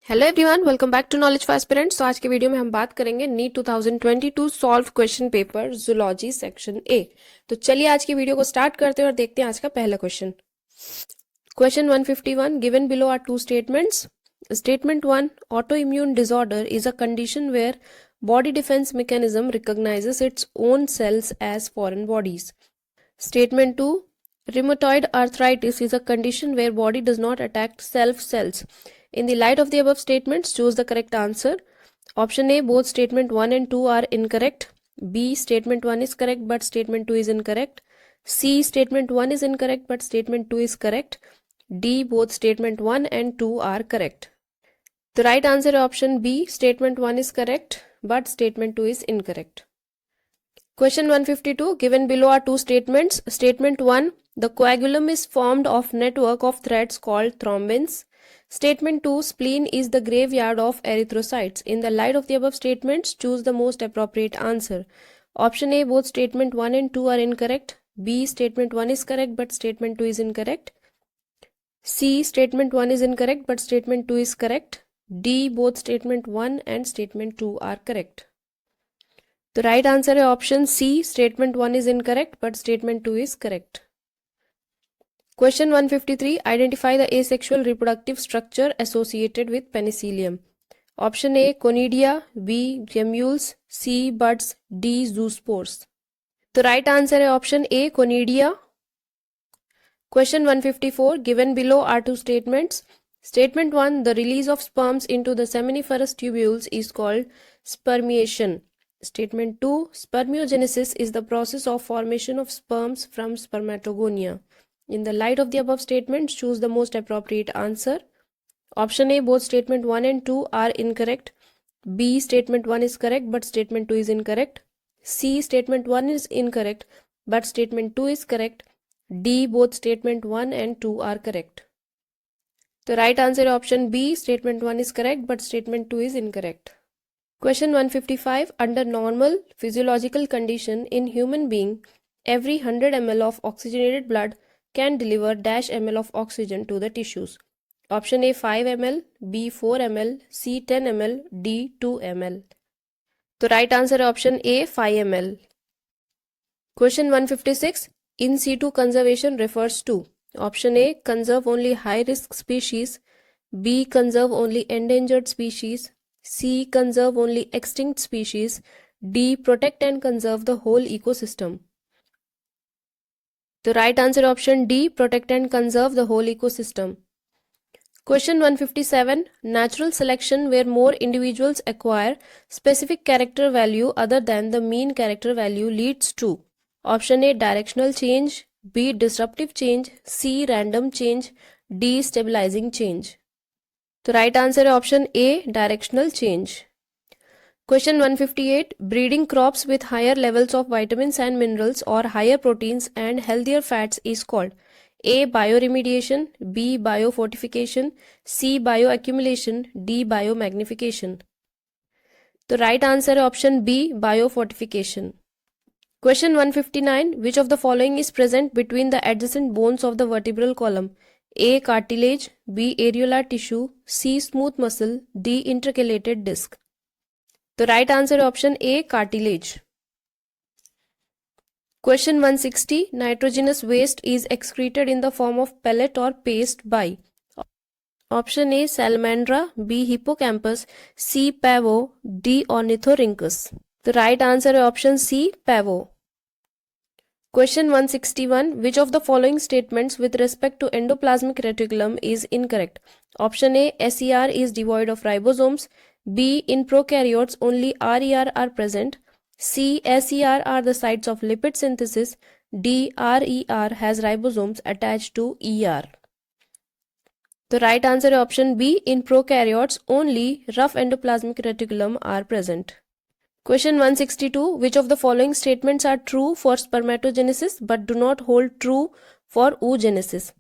Hello everyone, welcome back to knowledge for aspirants. तो आज के वीडियो में हम बात करेंगे NEET 2022 solve question paper zoology section A. तो चलिए आज की वीडियो को स्टार्ट करते हैं और देखते हैं आज का पहला question. Question 151 given below are two statements. Statement 1, autoimmune disorder is a condition where body defence mechanism recognises its own cells as foreign bodies. Statement 2, rheumatoid arthritis is a condition where body does not attack self cells. In the light of the above statements, choose the correct answer. Option A, both statement 1 and 2 are incorrect. B, statement 1 is correct but statement 2 is incorrect. C, statement 1 is incorrect but statement 2 is correct. D, both statement 1 and 2 are correct. The right answer is option B, statement 1 is correct but statement 2 is incorrect. Question 152, given below are two statements. Statement 1, the coagulum is formed of network of threads called thrombins. Statement 2, spleen is the graveyard of erythrocytes. In the light of the above statements, choose the most appropriate answer. Option A, both statement 1 and 2 are incorrect. B, statement 1 is correct but statement 2 is incorrect. C, statement 1 is incorrect but statement 2 is correct. D, both statement 1 and statement 2 are correct. The right answer is option C, statement 1 is incorrect but statement 2 is correct. Question 153, identify the asexual reproductive structure associated with penicillium. Option A, conidia. B, gemmules. C, buds. D, zoospores. The right answer is option A, conidia. Question 154, given below are two statements. Statement 1, the release of sperms into the seminiferous tubules is called spermiation. Statement 2, spermiogenesis is the process of formation of sperms from spermatogonia. In the light of the above statements, choose the most appropriate answer. Option A, both statement 1 and 2 are incorrect. B, statement 1 is correct but statement 2 is incorrect. C, statement 1 is incorrect but statement 2 is correct. D, both statement 1 and 2 are correct. The right answer is option B, statement 1 is correct but statement 2 is incorrect. Question 155, under normal physiological condition in human being, every 100 ml of oxygenated blood can deliver dash ml of oxygen to the tissues. Option A 5 ml, B 4 ml, C 10 ml, D 2 ml. The right answer is option A 5 ml. Question 156, in situ conservation refers to. Option A, conserve only high risk species. B, conserve only endangered species. C, conserve only extinct species. D, protect and conserve the whole ecosystem. The right answer is option D, protect and conserve the whole ecosystem. Question 157, natural selection where more individuals acquire specific character value other than the mean character value leads to. Option A, directional change. B, disruptive change. C, random change. D, stabilizing change. The right answer is option A, directional change. Question 158, breeding crops with higher levels of vitamins and minerals or higher proteins and healthier fats is called A, bioremediation. B, biofortification. C, bioaccumulation. D, biomagnification. The right answer is option B, biofortification. Question 159, which of the following is present between the adjacent bones of the vertebral column? A, cartilage. B, areolar tissue. C, smooth muscle. D, intercalated disc. The right answer is option A, cartilage. Question 160, nitrogenous waste is excreted in the form of pellet or paste by. Option A, salamandra. B, hippocampus. C, pavo. D, ornithorhynchus. The right answer is option C, pavo. Question 161, which of the following statements with respect to endoplasmic reticulum is incorrect? Option A, SER is devoid of ribosomes. B, in prokaryotes only RER are present. C, SER are the sites of lipid synthesis. D, RER has ribosomes attached to ER. The right answer is option B, in prokaryotes only rough endoplasmic reticulum are present. Question 162, which of the following statements are true for spermatogenesis but do not hold true for oogenesis?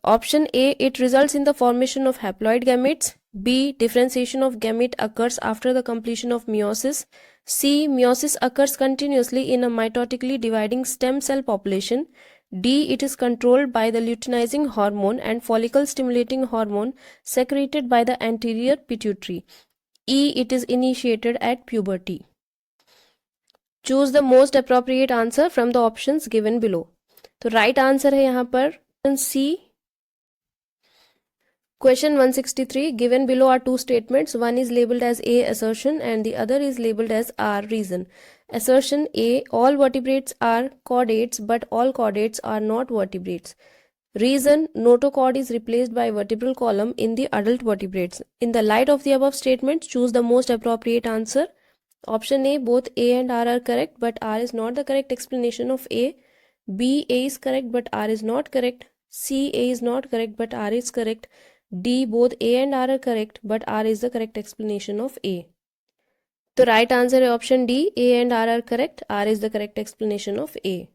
Option A, it results in the formation of haploid gametes. B, differentiation of gamete occurs after the completion of meiosis. C, meiosis occurs continuously in a mitotically dividing stem cell population. D. It is controlled by the luteinizing hormone and follicle stimulating hormone secreted by the anterior pituitary. E. It is initiated at puberty. Choose the most appropriate answer from the options given below. तो right answer है यहाँ पर C. Question 163. Given below are two statements. One is labeled as A, assertion, and the other is labeled as R, reason. Assertion A. All vertebrates are chordates, but all chordates are not vertebrates. Reason. Notochord is replaced by vertebral column in the adult vertebrates. In the light of the above statements, choose the most appropriate answer. Option A. Both A and R are correct, but R is not the correct explanation of A. B. A is correct, but R is not correct. C. A is not correct, but R is correct. D. Both A and R are correct, but R is the correct explanation of A. The right answer is option D. A and R are correct. R is the correct explanation of A.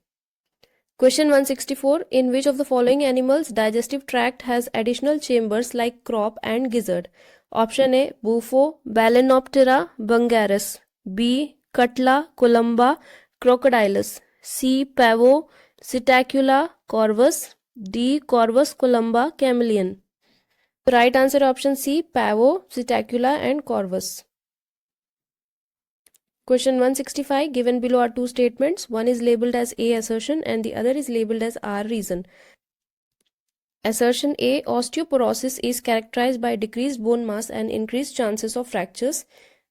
Question 164. In which of the following animals digestive tract has additional chambers like crop and gizzard? Option A. Bufo, Balanoptera, Bungarus. B. Cutla, Columba, Crocodilus. C. Pavo, Psittacula, Corvus. D. Corvus columba, chameleon. The right answer option C. Pavo, Psittacula and Corvus. Question 165. Given below are two statements. One is labeled as A, assertion, and the other is labeled as R, reason. Assertion A. Osteoporosis is characterized by decreased bone mass and increased chances of fractures.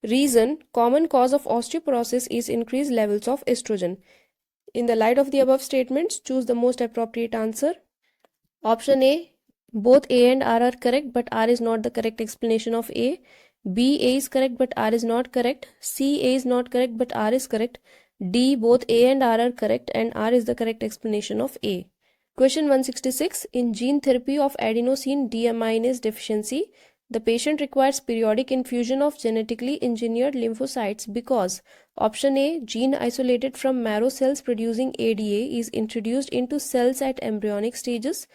Reason. Common cause of osteoporosis is increased levels of estrogen. In the light of the above statements, choose the most appropriate answer. Option A. Both A and R are correct, but R is not the correct explanation of A. B. A is correct, but R is not correct. C. A is not correct, but R is correct. D. Both A and R are correct, and R is the correct explanation of A. Question 166. In gene therapy of adenosine deaminase deficiency, the patient requires periodic infusion of genetically engineered lymphocytes because option A. Gene isolated from marrow cells producing ADA is introduced into cells at embryonic stages.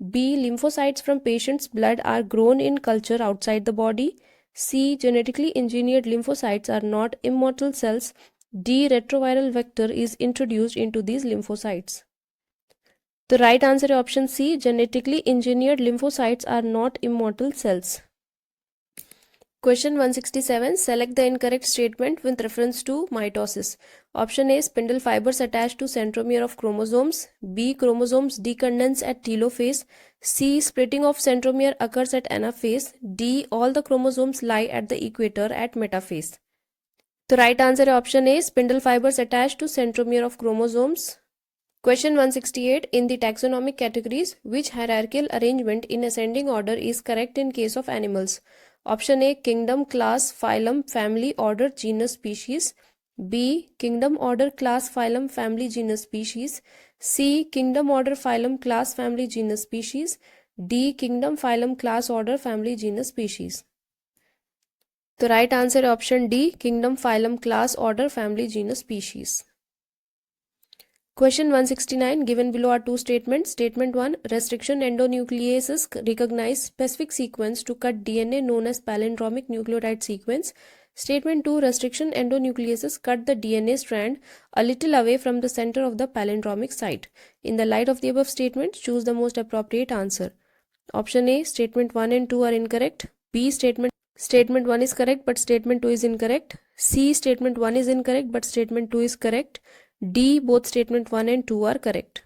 B. Lymphocytes from patient's blood are grown in culture outside the body. C. Genetically engineered lymphocytes are not immortal cells. D. Retroviral vector is introduced into these lymphocytes. The right answer is option C. Genetically engineered lymphocytes are not immortal cells. Question 167. Select the incorrect statement with reference to mitosis. Option A. Spindle fibers attached to centromere of chromosomes. B. Chromosomes decondense at telophase. C. Splitting of centromere occurs at anaphase. D. All the chromosomes lie at the equator at metaphase. The right answer is option A. Spindle fibers attached to centromere of chromosomes. Question 168. In the taxonomic categories, which hierarchical arrangement in ascending order is correct in case of animals? Option A. Kingdom, class, phylum, family, order, genus, species. B. Kingdom, order, class, phylum, family, genus, species. C. Kingdom, order, phylum, class, family, genus, species. D. Kingdom, phylum, class, order, family, genus, species. The right answer is option D. Kingdom, phylum, class, order, family, genus, species. Question 169. Given below are two statements. Statement 1. Restriction endonucleases recognize specific sequence to cut DNA known as palindromic nucleotide sequence. Statement 2. Restriction endonucleases cut the DNA strand a little away from the center of the palindromic site. In the light of the above statements, choose the most appropriate answer. Option A. Statement 1 and 2 are incorrect. B. Statement 1 is correct, but statement 2 is incorrect. C. Statement 1 is incorrect, but statement 2 is correct. D. Both statement 1 and 2 are correct.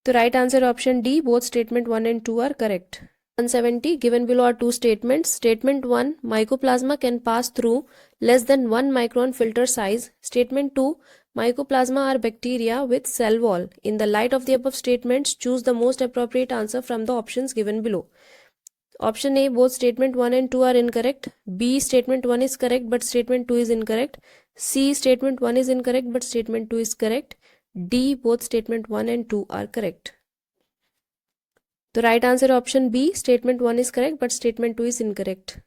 The right answer is option D. Both statement 1 and 2 are correct. 170. Given below are two statements. Statement 1. Mycoplasma can pass through less than 1 micron filter size. Statement 2. Mycoplasma are bacteria with cell wall. In the light of the above statements, choose the most appropriate answer from the options given below. Option A. Both statement 1 and 2 are incorrect. B. Statement 1 is correct, but statement 2 is incorrect. C. Statement 1 is incorrect, but statement 2 is correct. D. Both statement 1 and 2 are correct. The right answer is option B. Statement 1 is correct, but statement 2 is incorrect.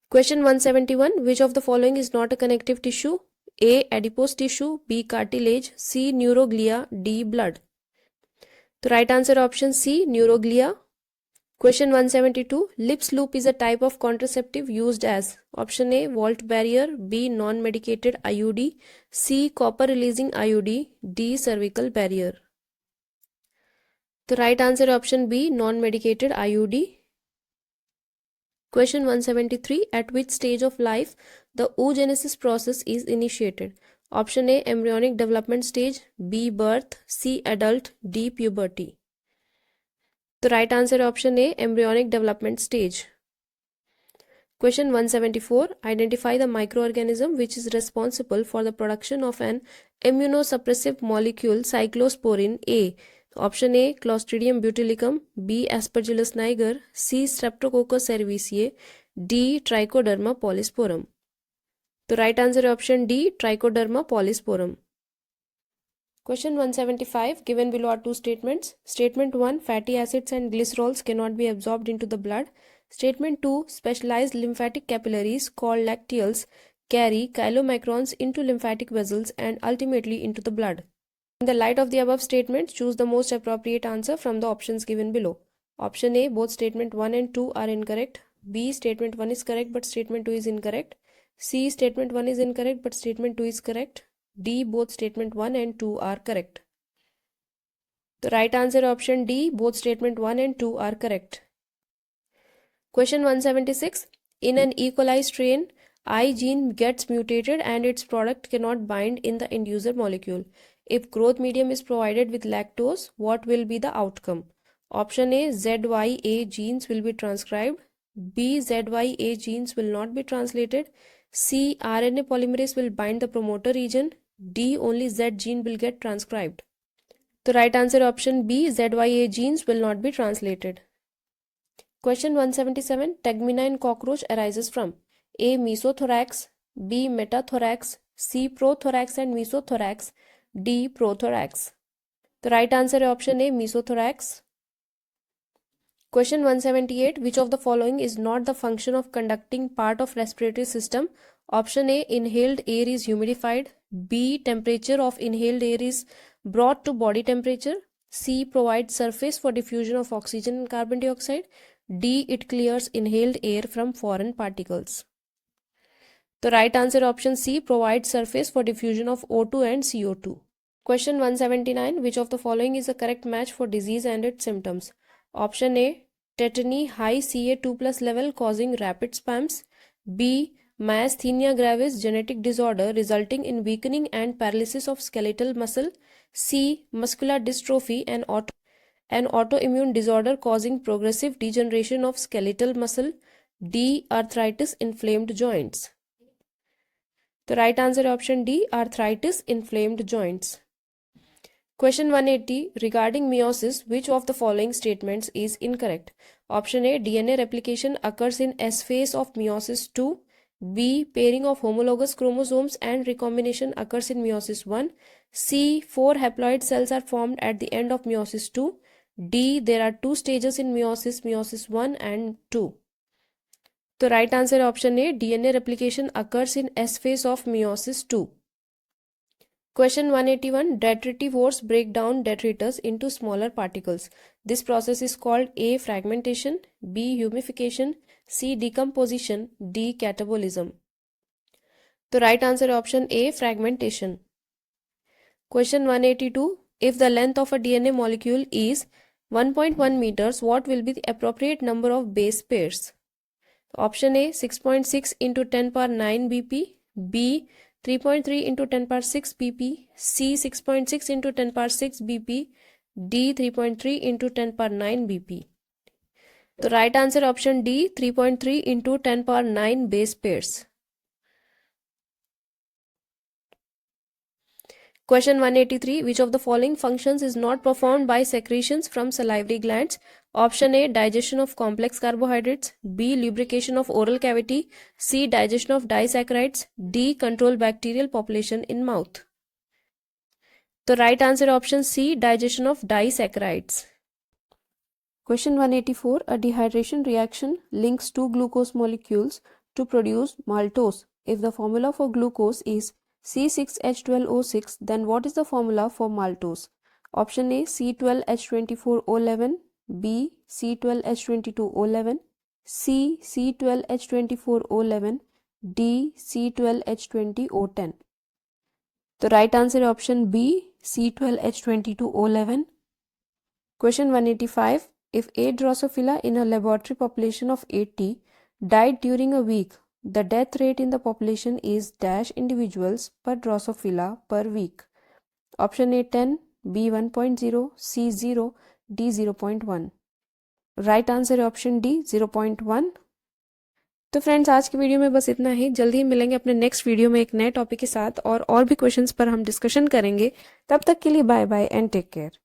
Question 171. Which of the following is not a connective tissue? A. Adipose tissue. B. Cartilage. C. Neuroglia. D. Blood. The right answer is option C. Neuroglia. Question 172. Lips loop is a type of contraceptive used as option A. Vault barrier. B. Non-medicated IUD. C. Copper releasing IUD. D. Cervical barrier. तो right answer है option B, non medicated IUD। Question 173. At which stage of life the oogenesis process is initiated? Option A, embryonic development stage, B, birth, C, adult, D, puberty. तो right answer है option A, embryonic development stage. Question 174. Identify the microorganism which is responsible for the production of an immunosuppressive molecule cyclosporin A. Option A, Clostridium botulinum, B, Aspergillus niger, C, Streptococcus cerevisiae, D, Trichoderma polysporum. तो right answer है option D, trichoderma polysporum. Question 175. Given below are two statements. Statement 1. Fatty acids and glycerols cannot be absorbed into the blood. Statement 2. Specialized lymphatic capillaries called lacteals carry chylomicrons into lymphatic vessels and ultimately into the blood. In the light of the above statements, choose the most appropriate answer from the options given below. Option A. Both statement 1 and 2 are incorrect. B. Statement 1 is correct but statement 2 is incorrect. C. Statement 1 is incorrect but statement 2 is correct. D. Both statement 1 and 2 are correct. The right answer option D. Both statement 1 and 2 are correct. Question 176. In an E. coli strain, I gene gets mutated and its product cannot bind in the inducer molecule. If growth medium is provided with lactose, what will be the outcome? Option A. ZYA genes will be transcribed. B. ZYA genes will not be translated. C. RNA polymerase will bind the promoter region. D. Only Z gene will get transcribed. The right answer option B. ZYA genes will not be translated. Question 177. Tegmina in cockroach arises from A. Mesothorax, B. Metathorax, C. Prothorax and mesothorax, D. Prothorax. The right answer option A. Mesothorax. Question 178. Which of the following is not the function of conducting part of respiratory system? Option A. Inhaled air is humidified. B. Temperature of inhaled air is brought to body temperature. C. Provides surface for diffusion of oxygen and carbon dioxide. D. It clears inhaled air from foreign particles. The right answer option C. Provides surface for diffusion of O2 and CO2. Question 179. Which of the following is a correct match for disease and its symptoms? Option A. Tetany, high Ca2+ level causing rapid spasms. B. Myasthenia gravis, genetic disorder resulting in weakening and paralysis of skeletal muscle. C. Muscular dystrophy, an autoimmune disorder causing progressive degeneration of skeletal muscle. D. Arthritis, inflamed joints. The right answer option D. Arthritis, inflamed joints. Question 180. Regarding meiosis, which of the following statements is incorrect? Option A. DNA replication occurs in S phase of meiosis 2. B. Pairing of homologous chromosomes and recombination occurs in meiosis 1. C. 4 haploid cells are formed at the end of meiosis 2. D. There are two stages in meiosis 1 and 2. The right answer option A. DNA replication occurs in S phase of meiosis 2. Question 181. Detritivores break down detritus into smaller particles. This process is called A. Fragmentation, B. Humification, C. Decomposition, D. Catabolism. The right answer option A. Fragmentation. Question 182. If the length of a DNA molecule is 1.1 meters, what will be the appropriate number of base pairs? Option A. 6.6 into 10 power 9 BP, B. 3.3 into 10 power 6 BP, C. 6.6 into 10 power 6 BP, D. 3.3 into 10 power 9 BP. The right answer option D. 3.3 into 10 power 9 base pairs. Question 183. Which of the following functions is not performed by secretions from salivary glands? Option A. Digestion of complex carbohydrates. B. Lubrication of oral cavity. C. Digestion of disaccharides. D. Control bacterial population in mouth. The right answer option C. Digestion of disaccharides. Question 184. A dehydration reaction links two glucose molecules to produce maltose. If the formula for glucose is C6H12O6, then what is the formula for maltose? Option A. C12H24O11, B. C12H22O11, C. C12H24O11, D. C12H20O10. The right answer option B. C12H22O11. Question 185. If A Drosophila in a laboratory population of 80 died during a week, the death rate in the population is dash individuals per Drosophila per week. Option A 10, B 1.0, C 0, D 0.1. Right answer है option D 0.1। तो friends आज की video में बस इतना ही। जल्दी ही मिलेंगे अपने नेक्स्ट वीडियो में एक नए टॉपिक के साथ और भी क्वेश्चंस पर हम डिस्कशन करेंगे। तब तक के लिए bye bye and take care.